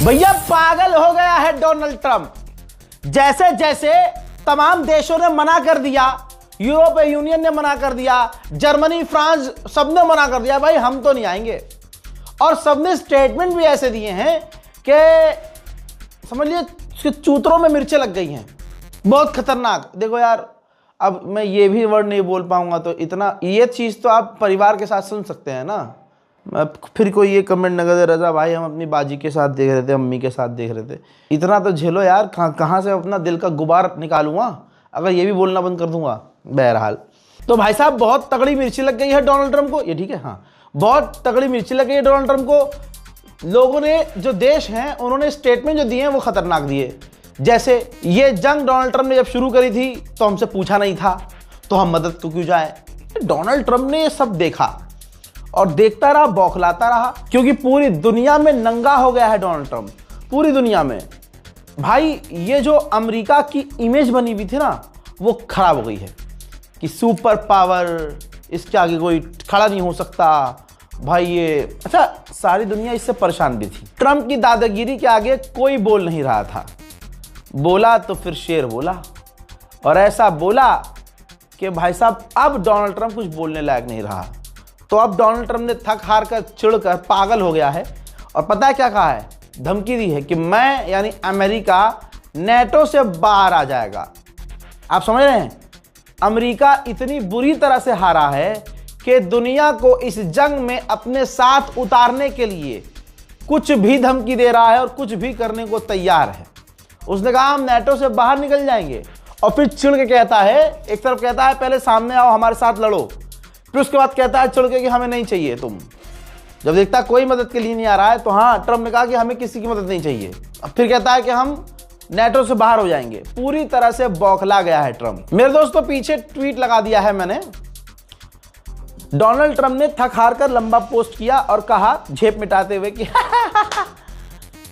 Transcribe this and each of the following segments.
भैया पागल हो गया है डोनाल्ड ट्रंप। जैसे जैसे तमाम देशों ने मना कर दिया, यूरोपीय यूनियन ने मना कर दिया, जर्मनी, फ्रांस, सबने मना कर दिया भाई हम तो नहीं आएंगे। और सबने स्टेटमेंट भी ऐसे दिए हैं कि समझ लीजिए चूतरों में मिर्चें लग गई हैं, बहुत खतरनाक। देखो यार, अब मैं ये भी वर्ड नहीं बोल पाऊंगा तो इतना, ये चीज़ तो आप परिवार के साथ सुन सकते हैं ना। फिर कोई ये कमेंट न करे रजा भाई हम अपनी बाजी के साथ देख रहे थे, अम्मी के साथ देख रहे थे। इतना तो झेलो यार, कहाँ से अपना दिल का गुबार निकालूंगा अगर ये भी बोलना बंद कर दूंगा। बहरहाल तो भाई साहब बहुत तगड़ी मिर्ची लग गई है डोनाल्ड ट्रंप को, ये ठीक है, हाँ बहुत तगड़ी मिर्ची लग गई है डोनाल्ड ट्रंप को। लोगों ने, जो देश हैं उन्होंने स्टेटमेंट जो दिए हैं वो खतरनाक दिए। जैसे ये जंग डोनाल्ड ट्रंप ने जब शुरू करी थी तो हमसे पूछा नहीं था, तो हम मदद को क्यों जाए। डोनाल्ड ट्रंप ने ये सब देखा और देखता रहा, बौखलाता रहा, क्योंकि पूरी दुनिया में नंगा हो गया है डोनाल्ड ट्रंप। पूरी दुनिया में भाई ये जो अमेरिका की इमेज बनी हुई थी ना वो खराब हो गई है कि सुपर पावर, इसके आगे कोई खड़ा नहीं हो सकता भाई। ये अच्छा, सारी दुनिया इससे परेशान भी थी। ट्रंप की दादागिरी के आगे कोई बोल नहीं रहा था। बोला तो फिर शेर बोला, और ऐसा बोला कि भाई साहब अब डोनाल्ड ट्रंप कुछ बोलने लायक नहीं रहा। तो अब डोनाल्ड ट्रंप ने थक हार कर, चिढ़कर पागल हो गया है और पता है क्या कहा है, धमकी दी है कि मैं यानी अमेरिका नेटो से बाहर आ जाएगा। आप समझ रहे हैं, अमेरिका इतनी बुरी तरह से हारा है कि दुनिया को इस जंग में अपने साथ उतारने के लिए कुछ भी धमकी दे रहा है और कुछ भी करने को तैयार है। उसने कहा हम नेटो से बाहर निकल जाएंगे, और फिर चिढ़ के कहता है, एक तरफ कहता है पहले सामने आओ हमारे साथ लड़ो, फिर उसके बाद कहता है चिढ़ के कि हमें नहीं चाहिए तुम। जब देखता कोई मदद के लिए नहीं आ रहा है तो हाँ, ट्रंप ने कहा कि हमें किसी की मदद नहीं चाहिए। अब फिर कहता है कि हम नेटो से बाहर हो जाएंगे। पूरी तरह से बौखला गया है ट्रंप। मेरे दोस्तों पीछे ट्वीट लगा दिया है मैंने। डोनाल्ड ट्रंप ने थक हार कर लंबा पोस्ट किया और कहा झेप मिटाते हुए कि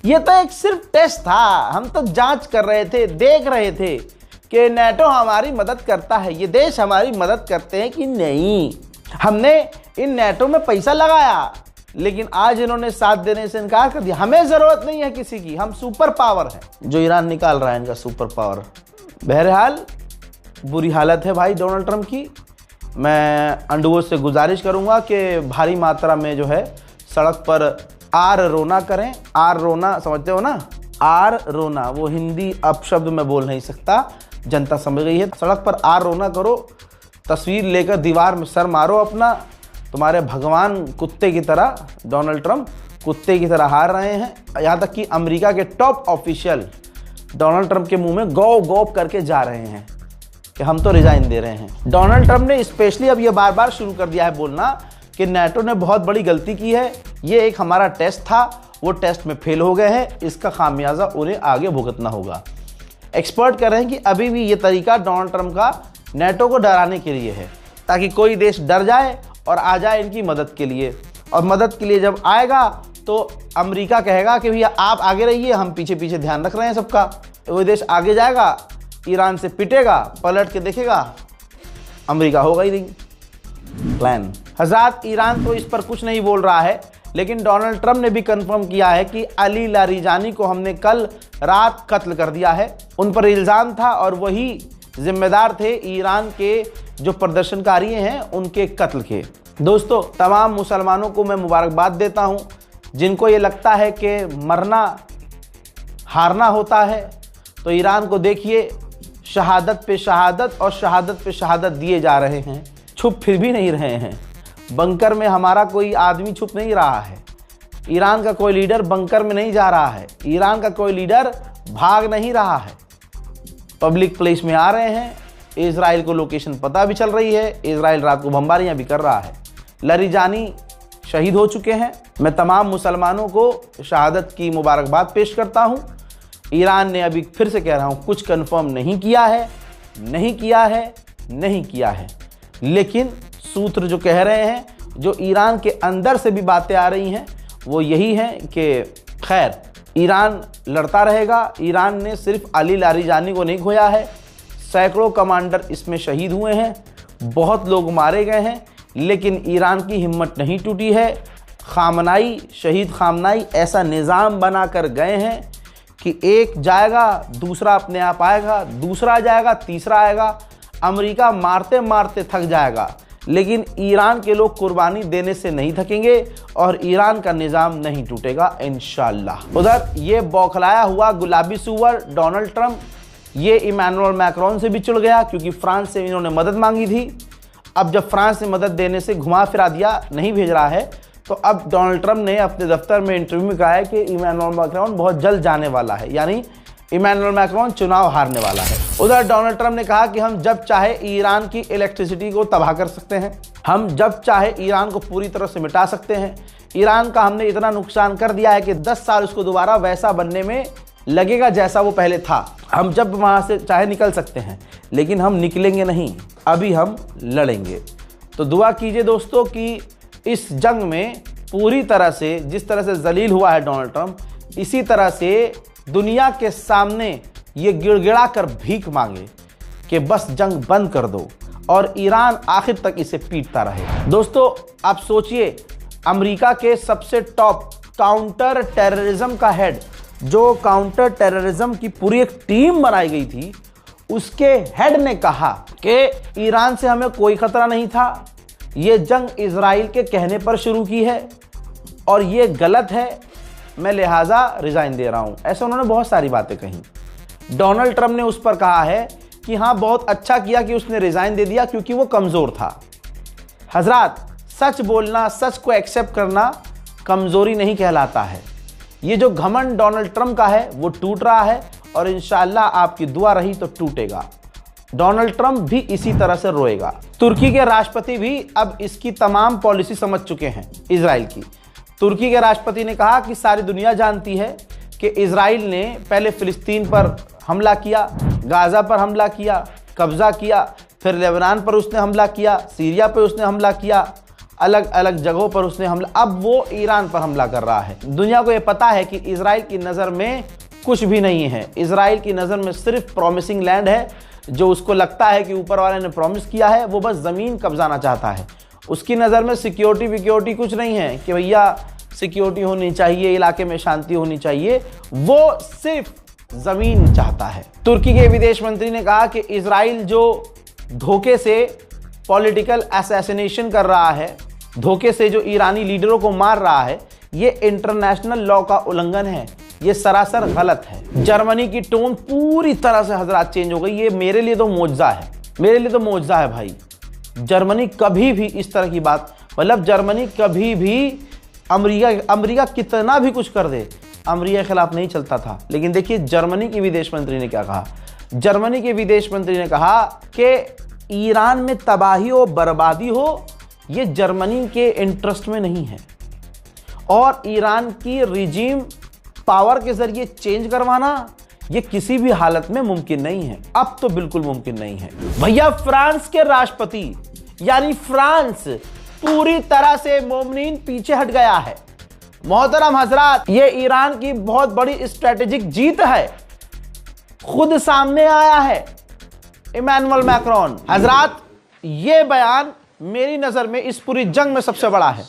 ये तो एक सिर्फ टेस्ट था, हम तो जांच कर रहे थे, देख रहे थे कि नेटो हमारी मदद करता है, ये देश हमारी मदद करते हैं कि नहीं। हमने इन नेटो में पैसा लगाया, लेकिन आज इन्होंने साथ देने से इनकार कर दिया। हमें जरूरत नहीं है किसी की, हम सुपर पावर हैं। जो ईरान निकाल रहा है इनका सुपर पावर। बहरहाल बुरी हालत है भाई डोनाल्ड ट्रंप की। मैं अंडुओं से गुजारिश करूंगा कि भारी मात्रा में जो है सड़क पर आर रोना करें। आर रोना समझते हो ना, आर रोना, वो हिंदी अपशब्द मैं बोल नहीं सकता, जनता समझ गई है। सड़क पर आर रोना करो, तस्वीर लेकर दीवार में सर मारो अपना। तुम्हारे भगवान कुत्ते की तरह, डोनाल्ड ट्रंप कुत्ते की तरह हार रहे हैं। यहाँ तक कि अमेरिका के टॉप ऑफिशियल डोनाल्ड ट्रंप के मुंह में गौ गौप करके जा रहे हैं कि हम तो रिजाइन दे रहे हैं। डोनाल्ड ट्रंप ने स्पेशली अब ये बार बार शुरू कर दिया है बोलना कि नेटो ने बहुत बड़ी गलती की है, ये एक हमारा टेस्ट था, वो टेस्ट में फेल हो गए हैं, इसका खामियाजा उन्हें आगे भुगतना होगा। एक्सपर्ट कह रहे हैं कि अभी भी ये तरीका डोनाल्ड ट्रंप का नेटो को डराने के लिए है, ताकि कोई देश डर जाए और आ जाए इनकी मदद के लिए। और मदद के लिए जब आएगा तो अमेरिका कहेगा कि भैया आप आगे रहिए, हम पीछे पीछे ध्यान रख रहे हैं सबका। वो देश आगे जाएगा, ईरान से पिटेगा, पलट के देखेगा, अमेरिका होगा ही नहीं। प्लान हजरात, ईरान तो इस पर कुछ नहीं बोल रहा है, लेकिन डोनाल्ड ट्रंप ने भी कंफर्म किया है कि अली लारिजानी को हमने कल रात कत्ल कर दिया है। उन पर इल्ज़ाम था और वही जिम्मेदार थे ईरान के जो प्रदर्शनकारी हैं उनके कत्ल के। दोस्तों तमाम मुसलमानों को मैं मुबारकबाद देता हूं, जिनको ये लगता है कि मरना हारना होता है, तो ईरान को देखिए, शहादत पे शहादत और शहादत पे शहादत दिए जा रहे हैं, छुप फिर भी नहीं रहे हैं। बंकर में हमारा कोई आदमी छुप नहीं रहा है, ईरान का कोई लीडर बंकर में नहीं जा रहा है, ईरान का कोई लीडर भाग नहीं रहा है, पब्लिक प्लेस में आ रहे हैं। इजराइल को लोकेशन पता भी चल रही है, इजराइल रात को बमबारियां भी कर रहा है। लारिजानी शहीद हो चुके हैं। मैं तमाम मुसलमानों को शहादत की मुबारकबाद पेश करता हूं। ईरान ने अभी फिर से कह रहा हूं कुछ कंफर्म नहीं किया है, नहीं किया है, नहीं किया है, लेकिन सूत्र जो कह रहे हैं, जो ईरान के अंदर से भी बातें आ रही हैं, वो यही है कि खैर ईरान लड़ता रहेगा। ईरान ने सिर्फ अली लारिजानी को नहीं खोया है, सैकड़ों कमांडर इसमें शहीद हुए हैं, बहुत लोग मारे गए हैं, लेकिन ईरान की हिम्मत नहीं टूटी है। खामनाई, शहीद खामनाई ऐसा निज़ाम बना कर गए हैं कि एक जाएगा दूसरा अपने आप आएगा, दूसरा जाएगा तीसरा आएगा। अमेरिका मारते मारते थक जाएगा, लेकिन ईरान के लोग कुर्बानी देने से नहीं थकेंगे और ईरान का निज़ाम नहीं टूटेगा इंशाअल्लाह। उधर ये बौखलाया हुआ गुलाबी सुअर डोनाल्ड ट्रंप, ये इमैनुअल मैक्रोन से भी चिढ़ गया क्योंकि फ्रांस से इन्होंने मदद मांगी थी। अब जब फ्रांस ने मदद देने से घुमा फिरा दिया, नहीं भेज रहा है, तो अब डोनाल्ड ट्रंप ने अपने दफ्तर में इंटरव्यू में कहा है कि इमैनुअल मैक्रोन बहुत जल्द जाने वाला है, यानी इमैनुअल मैक्रोन चुनाव हारने वाला है। उधर डोनाल्ड ट्रंप ने कहा कि हम जब चाहे ईरान की इलेक्ट्रिसिटी को तबाह कर सकते हैं, हम जब चाहे ईरान को पूरी तरह से मिटा सकते हैं। ईरान का हमने इतना नुकसान कर दिया है कि 10 साल उसको दोबारा वैसा बनने में लगेगा जैसा वो पहले था। हम जब वहाँ से चाहे निकल सकते हैं, लेकिन हम निकलेंगे नहीं, अभी हम लड़ेंगे। तो दुआ कीजिए दोस्तों कि इस जंग में पूरी तरह से, जिस तरह से जलील हुआ है डोनाल्ड ट्रंप, इसी तरह से दुनिया के सामने ये गिड़गिड़ा कर भीख मांगे कि बस जंग बंद कर दो और ईरान आखिर तक इसे पीटता रहे। दोस्तों आप सोचिए, अमेरिका के सबसे टॉप काउंटर टेररिज्म का हेड, जो काउंटर टेररिज्म की पूरी एक टीम बनाई गई थी, उसके हेड ने कहा कि ईरान से हमें कोई खतरा नहीं था, ये जंग इजराइल के कहने पर शुरू की है और ये गलत है, मैं लिहाजा रिजाइन दे रहा हूं। ऐसे उन्होंने बहुत सारी बातें कही। डोनाल्ड ट्रंप ने उस पर कहा है कि हाँ बहुत अच्छा किया कि उसने रिजाइन दे दिया क्योंकि वो कमजोर था। हजरात, सच बोलना, सच को एक्सेप्ट करना कमजोरी नहीं कहलाता है। ये जो घमंड डोनाल्ड ट्रंप का है वो टूट रहा है और इंशाअल्लाह आपकी दुआ रही तो टूटेगा। डोनाल्ड ट्रंप भी इसी तरह से रोएगा। तुर्की के राष्ट्रपति भी अब इसकी तमाम पॉलिसी समझ चुके हैं इजराइल की। तुर्की के राष्ट्रपति ने कहा कि सारी दुनिया जानती है कि इजराइल ने पहले फिलिस्तीन पर हमला किया, गाजा पर हमला किया, कब्जा किया, फिर लेबनान पर उसने हमला किया, सीरिया पर उसने हमला किया, अलग अलग जगहों पर उसने हमला, अब वो ईरान पर हमला कर रहा है। दुनिया को ये पता है कि इजराइल की नज़र में कुछ भी नहीं है। इजराइल की नज़र में सिर्फ प्रॉमिसिंग लैंड है, जो उसको लगता है कि ऊपर वाले ने प्रॉमिस किया है, वो बस ज़मीन कब्जाना चाहता है। उसकी नज़र में सिक्योरिटी कुछ नहीं है कि भैया सिक्योरिटी होनी चाहिए, इलाके में शांति होनी चाहिए, वो सिर्फ ज़मीन चाहता है। तुर्की के विदेश मंत्री ने कहा कि इजराइल जो धोखे से पॉलिटिकल असैसिनेशन कर रहा है, धोखे से जो ईरानी लीडरों को मार रहा है, ये इंटरनेशनल लॉ का उल्लंघन है, ये सरासर गलत है। जर्मनी की टोन पूरी तरह से हजरात चेंज हो गई। ये मेरे लिए तो मौजज़ा है, मेरे लिए तो मौजज़ा है भाई। जर्मनी कभी भी इस तरह की बात, मतलब जर्मनी कभी भी अमेरिका कितना भी कुछ कर दे, अमेरिका के खिलाफ नहीं चलता था। लेकिन देखिए जर्मनी की विदेश मंत्री ने क्या कहा। जर्मनी के विदेश मंत्री ने कहा कि ईरान में तबाही हो, बर्बादी हो, ये जर्मनी के इंटरेस्ट में नहीं है और ईरान की रिजीम पावर के जरिए चेंज करवाना ये किसी भी हालत में मुमकिन नहीं है। अब तो बिल्कुल मुमकिन नहीं है भैया। फ्रांस के राष्ट्रपति यानी फ्रांस पूरी तरह से मोमनीन पीछे हट गया है। मोहतरम हजरात, ये ईरान की बहुत बड़ी स्ट्रेटेजिक जीत है, खुद सामने आया है इमैनुअल मैक्रोन। हजरात, ये बयान मेरी नजर में इस पूरी जंग में सबसे बड़ा है,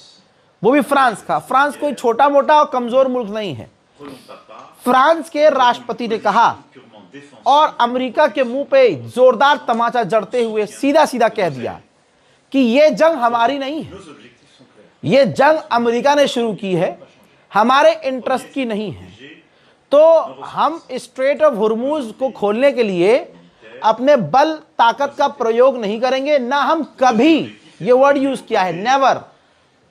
वो भी फ्रांस का। फ्रांस कोई छोटा मोटा और कमजोर मुल्क नहीं है। फ्रांस के राष्ट्रपति ने कहा और अमेरिका के मुंह पे जोरदार तमाचा जड़ते हुए सीधा सीधा कह दिया कि ये जंग हमारी नहीं है, ये जंग अमेरिका ने शुरू की है, हमारे इंटरेस्ट की नहीं है। तो हम स्ट्रेट ऑफ हुर्मुज को खोलने के लिए अपने बल ताकत का प्रयोग नहीं करेंगे, ना हम कभी, ये वर्ड यूज किया है, नेवर,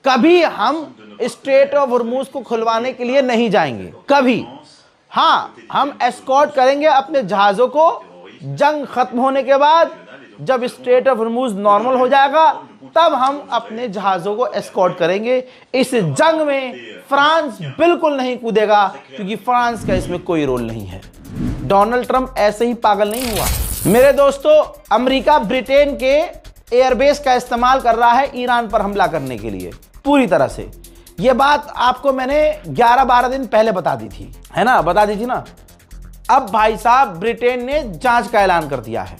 कभी हम स्ट्रेट ऑफ हुर्मुज को खुलवाने के लिए नहीं जाएंगे कभी। हाँ, हम एस्कॉर्ट करेंगे अपने जहाजों को, जंग खत्म होने के बाद जब स्ट्रेट ऑफ हुर्मुज नॉर्मल हो जाएगा तब हम अपने जहाजों को एस्कॉर्ट करेंगे। इस जंग में फ्रांस बिल्कुल नहीं कूदेगा क्योंकि फ्रांस का इसमें कोई रोल नहीं है। डोनाल्ड ट्रंप ऐसे ही पागल नहीं हुआ मेरे दोस्तों। अमेरिका ब्रिटेन के एयरबेस का इस्तेमाल कर रहा है ईरान पर हमला करने के लिए पूरी तरह से। यह बात आपको मैंने 11-12 दिन पहले बता दी थी, है ना, बता दी थी ना। अब भाई साहब ब्रिटेन ने जांच का ऐलान कर दिया है।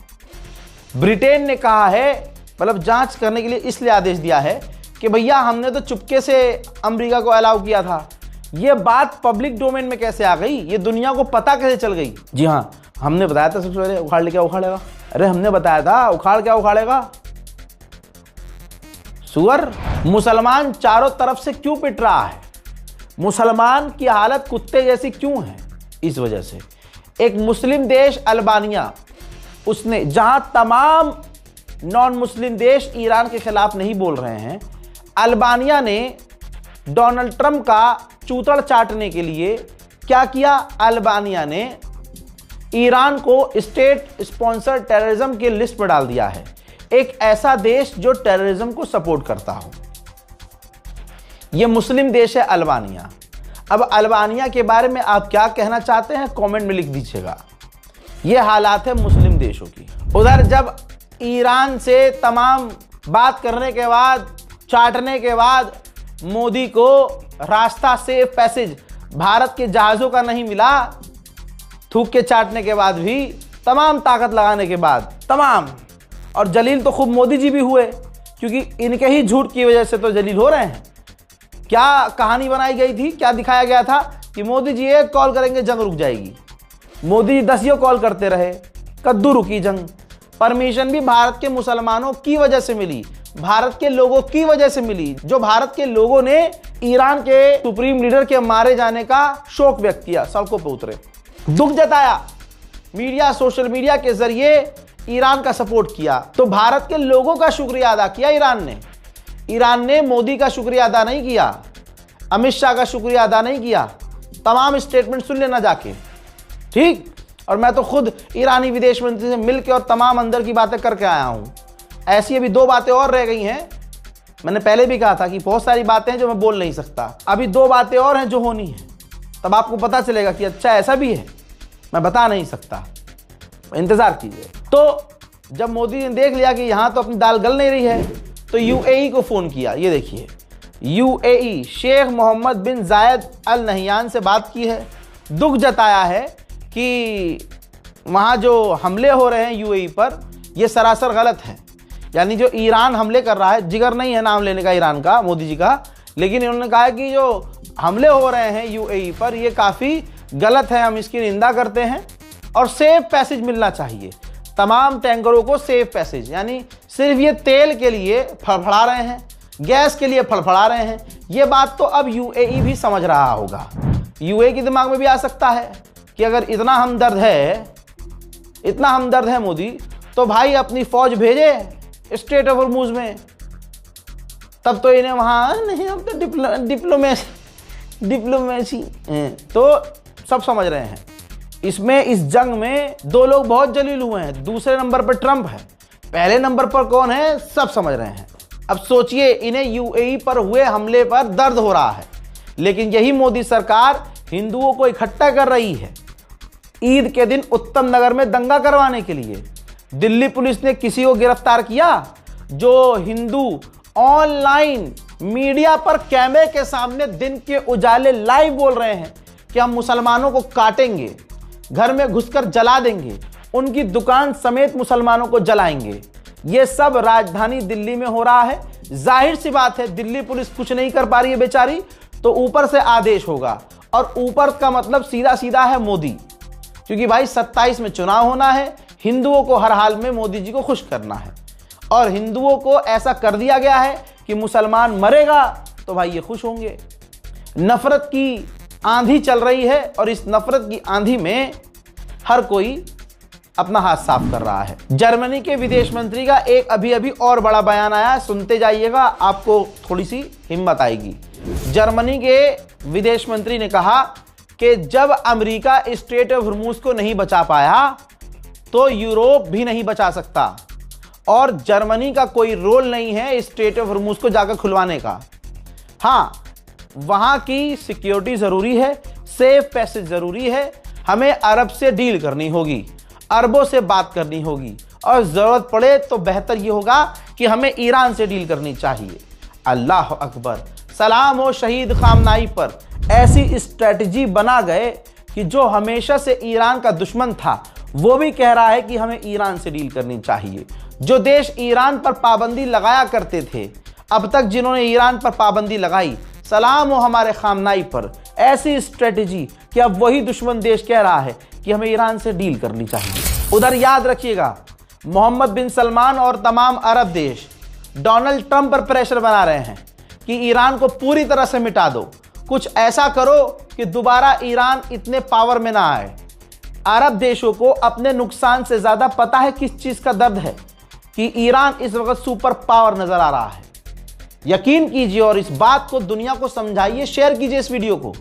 ब्रिटेन ने कहा है, मतलब जांच करने के लिए इसलिए आदेश दिया है कि भैया हमने तो चुपके से अमेरिका को अलाउ किया था। ये बात पब्लिक डोमेन में कैसे आ गई, ये दुनिया को पता कैसे चल गई? जी हाँ, हमने बताया था सबसे पहले उखाड़ ले क्या उखाड़ेगा। अरे हमने बताया था उखाड़ क्या उखाड़ेगा, सुअर। मुसलमान चारों तरफ से क्यों पिट रहा है, मुसलमान की हालत कुत्ते जैसी क्यों है? इस वजह से एक मुस्लिम देश अल्बानिया, उसने जहां तमाम नॉन मुस्लिम देश ईरान के खिलाफ नहीं बोल रहे हैं, अल्बानिया ने डोनाल्ड ट्रंप का चूतड़ चाटने के लिए क्या किया? अल्बानिया ने ईरान को स्टेट स्पॉन्सर्ड टेररिज्म के लिस्ट पर डाल दिया है, एक ऐसा देश जो टेररिज्म को सपोर्ट करता हो। यह मुस्लिम देश है अल्बानिया। अब अल्बानिया के बारे में आप क्या कहना चाहते हैं कमेंट में लिख दीजिएगा। यह हालात है मुस्लिम देशों की। उधर जब ईरान से तमाम बात करने के बाद, चाटने के बाद मोदी को रास्ता सेफ पैसेज भारत के जहाज़ों का नहीं मिला, थूक के चाटने के बाद भी, तमाम ताकत लगाने के बाद तमाम, और जलील तो खूब मोदी जी भी हुए, क्योंकि इनके ही झूठ की वजह से तो जलील हो रहे हैं। क्या कहानी बनाई गई थी, क्या दिखाया गया था कि मोदी जी एक कॉल करेंगे जंग रुक जाएगी। मोदी जी 10 कॉल करते रहे, कद्दू रुकी जंग। परमिशन भी भारत के मुसलमानों की वजह से मिली, भारत के लोगों की वजह से मिली, जो भारत के लोगों ने ईरान के सुप्रीम लीडर के मारे जाने का शोक व्यक्त किया, सड़कों पर उतरे, दुख जताया, मीडिया, सोशल मीडिया के जरिए ईरान का सपोर्ट किया। तो भारत के लोगों का शुक्रिया अदा किया ईरान ने मोदी का शुक्रिया अदा नहीं किया, अमित शाह का शुक्रिया अदा नहीं किया। तमाम स्टेटमेंट सुन लेना जाके, ठीक। और मैं तो खुद ईरानी विदेश मंत्री से मिलकर और तमाम अंदर की बातें करके आया हूं। ऐसी अभी 2 बातें और रह गई हैं। मैंने पहले भी कहा था कि बहुत सारी बातें हैं जो मैं बोल नहीं सकता, अभी 2 बातें और हैं जो होनी है, तब आपको पता चलेगा कि अच्छा ऐसा भी है, मैं बता नहीं सकता, इंतजार कीजिए। तो जब मोदी ने देख लिया कि यहां तो अपनी दाल गल नहीं रही है, तो यूएई को फोन किया। ये देखिए, यूएई शेख मोहम्मद बिन जायद अल नहयान से बात की है, दुख जताया है कि वहाँ जो हमले हो रहे हैं यूएई पर, ये सरासर गलत है। यानी जो ईरान हमले कर रहा है, जिगर नहीं है नाम लेने का ईरान का, मोदी जी का, लेकिन इन्होंने कहा कि जो हमले हो रहे हैं यूएई पर, ये काफ़ी गलत है, हम इसकी निंदा करते हैं और सेफ पैसेज मिलना चाहिए तमाम टैंकरों को। सेफ पैसेज यानी सिर्फ ये तेल के लिए फड़फड़ा रहे हैं, गैस के लिए फड़फड़ा रहे हैं। ये बात तो अब यूएई भी समझ रहा होगा। यूएई के दिमाग में भी आ सकता है कि अगर इतना हमदर्द है मोदी, तो भाई अपनी फौज भेजे स्टेट ऑफ हॉर्मुज में, तब तो इन्हें वहाँ नहीं, हम तो डिप्लोमेसी तो सब समझ रहे हैं। इसमें इस जंग में 2 लोग बहुत जलील हुए हैं। दूसरे नंबर पर ट्रंप है, पहले नंबर पर कौन है सब समझ रहे हैं। अब सोचिए, इन्हें यूएई पर हुए हमले पर दर्द हो रहा है, लेकिन यही मोदी सरकार हिंदुओं को इकट्ठा कर रही है ईद के दिन उत्तम नगर में दंगा करवाने के लिए। दिल्ली पुलिस ने किसी को गिरफ्तार किया जो हिंदू ऑनलाइन मीडिया पर कैमरे के सामने दिन के उजाले लाइव बोल रहे हैं कि हम मुसलमानों को काटेंगे, घर में घुसकर जला देंगे, उनकी दुकान समेत मुसलमानों को जलाएंगे। ये सब राजधानी दिल्ली में हो रहा है। जाहिर सी बात है, दिल्ली पुलिस कुछ नहीं कर पा रही है बेचारी, तो ऊपर से आदेश होगा, और ऊपर का मतलब सीधा सीधा है मोदी, क्योंकि भाई 27 में चुनाव होना है, हिंदुओं को हर हाल में मोदी जी को खुश करना है, और हिंदुओं को ऐसा कर दिया गया है कि मुसलमान मरेगा तो भाई ये खुश होंगे। नफरत की आंधी चल रही है, और इस नफरत की आंधी में हर कोई अपना हाथ साफ कर रहा है। जर्मनी के विदेश मंत्री का एक अभी और बड़ा बयान आया, सुनते जाइएगा, आपको थोड़ी सी हिम्मत आएगी। जर्मनी के विदेश मंत्री ने कहा कि जब अमेरिका स्ट्रेट ऑफ हॉर्मुज को नहीं बचा पाया, तो यूरोप भी नहीं बचा सकता, और जर्मनी का कोई रोल नहीं है स्ट्रेट ऑफ हॉर्मुज को जाकर खुलवाने का। हाँ, वहां की सिक्योरिटी जरूरी है, सेफ पैसेज जरूरी है, हमें अरब से डील करनी होगी, अरबों से बात करनी होगी, और जरूरत पड़े तो बेहतर ये होगा कि हमें ईरान से डील करनी चाहिए। अल्लाह अकबर, सलाम हो शहीद खामनाई पर। ऐसी स्ट्रेटजी बना गए कि जो हमेशा से ईरान का दुश्मन था, वो भी कह रहा है कि हमें ईरान से डील करनी चाहिए। जो देश ईरान पर पाबंदी लगाया करते थे, अब तक जिन्होंने ईरान पर पाबंदी लगाई, सलाम हो हमारे खामनाई पर। ऐसी स्ट्रेटेजी कि अब वही दुश्मन देश कह रहा है कि हमें ईरान से डील करनी चाहिए। उधर याद रखिएगा, मोहम्मद बिन सलमान और तमाम अरब देश डोनाल्ड ट्रंप पर प्रेशर बना रहे हैं कि ईरान को पूरी तरह से मिटा दो, कुछ ऐसा करो कि दोबारा ईरान इतने पावर में ना आए। अरब देशों को अपने नुकसान से ज्यादा पता है किस चीज का दर्द है, कि ईरान इस वक्त सुपर पावर नजर आ रहा है। यकीन कीजिए और इस बात को दुनिया को समझाइए, शेयर कीजिए इस वीडियो को।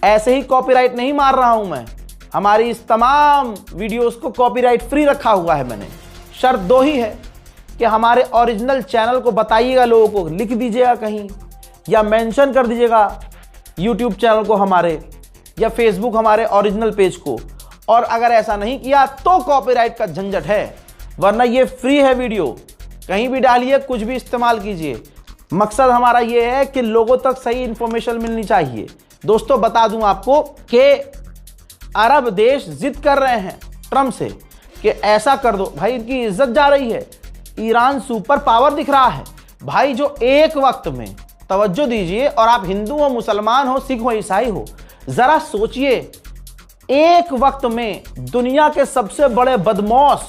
ऐसे ही कॉपीराइट नहीं मार रहा हूं मैं, हमारी इस तमाम वीडियोस को कॉपीराइट फ्री रखा हुआ है मैंने। शर्त दो ही है कि हमारे ओरिजिनल चैनल को बताइएगा, लोगों को लिख दीजिएगा कहीं या मेंशन कर दीजिएगा यूट्यूब चैनल को हमारे, या फेसबुक हमारे ओरिजिनल पेज को। और अगर ऐसा नहीं किया तो कॉपीराइट का झंझट है, वरना ये फ्री है वीडियो, कहीं भी डालिए, कुछ भी इस्तेमाल कीजिए। मकसद हमारा ये है कि लोगों तक सही इंफॉर्मेशन मिलनी चाहिए। दोस्तों बता दूं आपको कि अरब देश जिद कर रहे हैं ट्रंप से कि ऐसा कर दो। भाई इनकी इज्जत जा रही है, ईरान सुपर पावर दिख रहा है भाई। जो एक वक्त में, तवज्जो दीजिए, और आप हिंदू हो, मुसलमान हो, सिख हो, ईसाई हो, जरा सोचिए, एक वक्त में दुनिया के सबसे बड़े बदमाश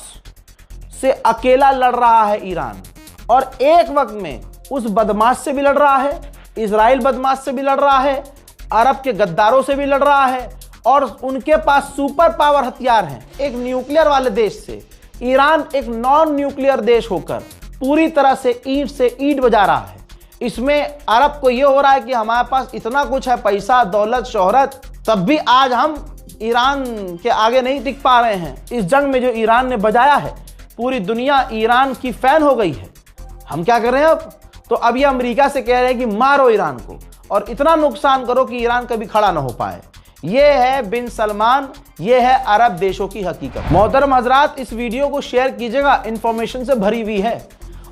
से अकेला लड़ रहा है ईरान, और एक वक्त में उस बदमाश से भी लड़ रहा है, इजराइल बदमाश से भी लड़ रहा है, अरब के गद्दारों से भी लड़ रहा है, और उनके पास सुपर पावर हथियार हैं। एक न्यूक्लियर वाले देश से ईरान एक नॉन न्यूक्लियर देश होकर पूरी तरह से ईंट बजा रहा है। इसमें अरब को यह हो रहा है कि हमारे पास इतना कुछ है, पैसा, दौलत, शोहरत, तब भी आज हम ईरान के आगे नहीं टिक पा रहे हैं। इस जंग में जो ईरान ने बजाया है, पूरी दुनिया ईरान की फैन हो गई है। हम क्या कर रहे हैं अब? तो अब ये अमेरिका से कह रहे हैं कि मारो ईरान को और इतना नुकसान करो कि ईरान कभी खड़ा ना हो पाए। ये है बिन सलमान, ये है अरब देशों की हकीकत। मोहतरम हजरात, इस वीडियो को शेयर कीजिएगा, इंफॉर्मेशन से भरी हुई है,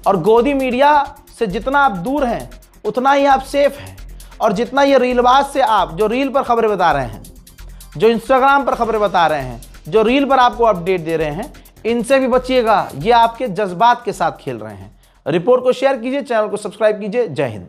और गोदी मीडिया से जितना आप दूर हैं उतना ही आप सेफ हैं। और जितना ये रीलबाज से आप जो रील पर खबरें बता रहे हैं, जो इंस्टाग्राम पर खबरें बता रहे हैं, जो रील पर आपको अपडेट दे रहे हैं, इनसे भी बचिएगा। ये आपके जज्बात के साथ खेल रहे हैं। रिपोर्ट को शेयर कीजिए, चैनल को सब्सक्राइब कीजिए। जय हिंद।